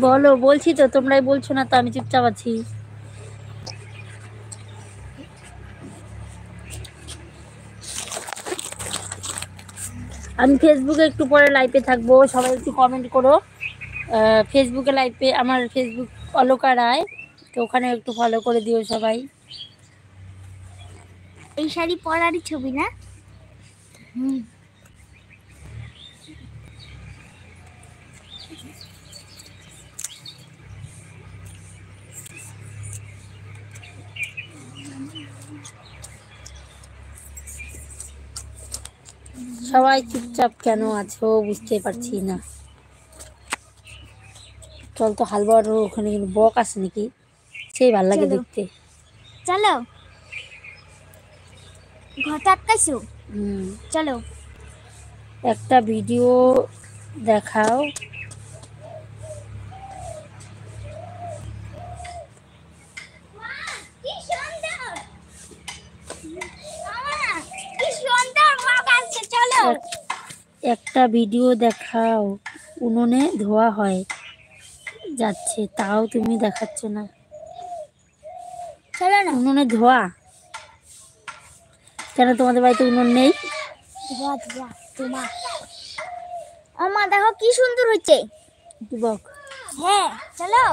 বলো, বলছি তো, তোমরাই বলছো না তো, আমি চুপচাপ আছি। আমি ফেসবুকে একটু পরে লাইভে থাকবো, সবাই একটু কমেন্ট করো। ফেসবুকে লাইভে, আমার ফেসবুক অলকা রায়, তো ওখানে একটু ফলো করে দিও সবাই। এই শাড়ি পরারই ছবি না? সবাই চুপচাপ কেন আছো বুঝতে পারছি না। চল তো হালবার ওখানে কিন্তু বক আছে নাকি, সেই ভাল লাগে দেখতে। চলো, ঘরটা আটকাইছো? চলো একটা ভিডিও দেখাও। একটা ভিডিও দেখাও, উনুনে ধোয়া হয় যাচ্ছে, তাও তুমি দেখাচ্ছ না। চলো না। উনুনে ধোয়া কেন? তোমাদের বাড়িতে উনুন নেই? ধোয়া ধোয়া তোমার। আমা দেখো কি সুন্দর হয়েছে। বক। হ্যাঁ চলো।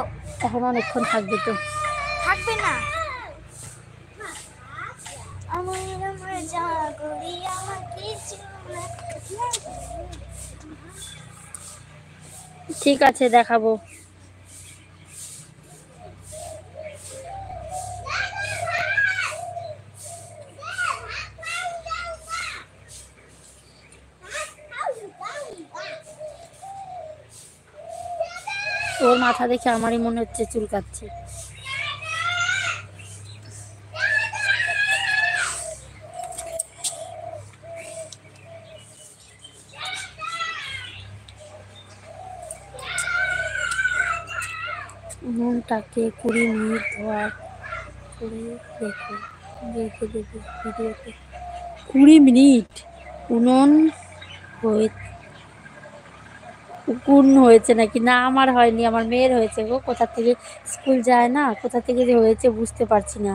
এখন অনেকক্ষণ থাকবে তো? থাকবে না। আমার আমার জাগরি আমার কিছু না। ঠিক আছে, দেখাবো। ওর মাথা দেখে আমারই মনে হচ্ছে চুলকাচ্ছে। উনুনটাকে 20 মিনিট ধোয়া করে রেখে দেবে ভিডিওতে। 20 মিনিট? উনুন উকুন হয়েছে নাকি? না, আমার হয়নি, আমার মেয়ের হয়েছে গো। কোথা থেকে স্কুল যায় না, কোথা থেকে যে হয়েছে বুঝতে পারছি না।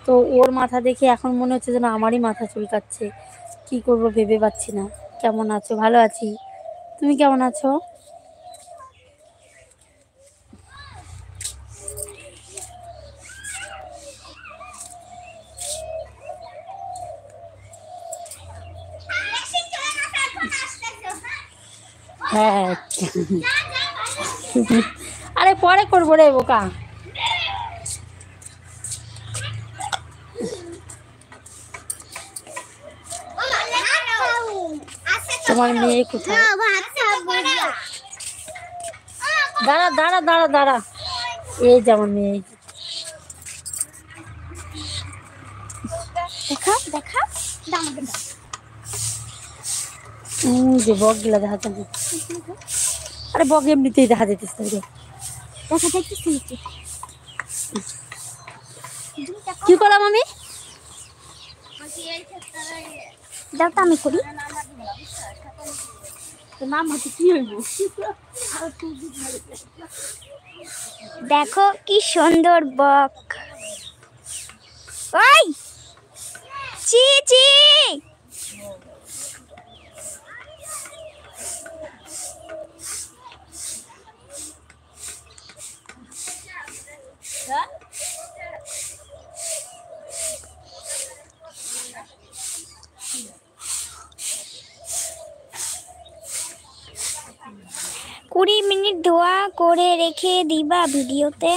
তো ওর মাথা দেখে এখন মনে হচ্ছে যেন আমারই মাথা চুলকাচ্ছে। কি করব ভেবে পাচ্ছি না। কেমন আছো? ভালো আছি, তুমি কেমন আছো? হ্যাঁ আরে পরে করবো রে বোকা। তোমার মেয়ে কোথায়? দাঁড়া দাঁড়া দাঁড়া দাঁড়া, এই যে আমার মেয়ে। দেখা দেখা যে বক গুলা দেখা যাবে। আরে বক এমনিতেই দেখা যেতেছে রে। দেখা যাইতেছে। কি করলাম আমি? দাও তো আমি করি। নাম হচ্ছে কি হইব? দেখো কি সুন্দর বক। ওই চি চি। কুড়ি মিনিট ধোয়া করে রেখে দিবা ভিডিওতে।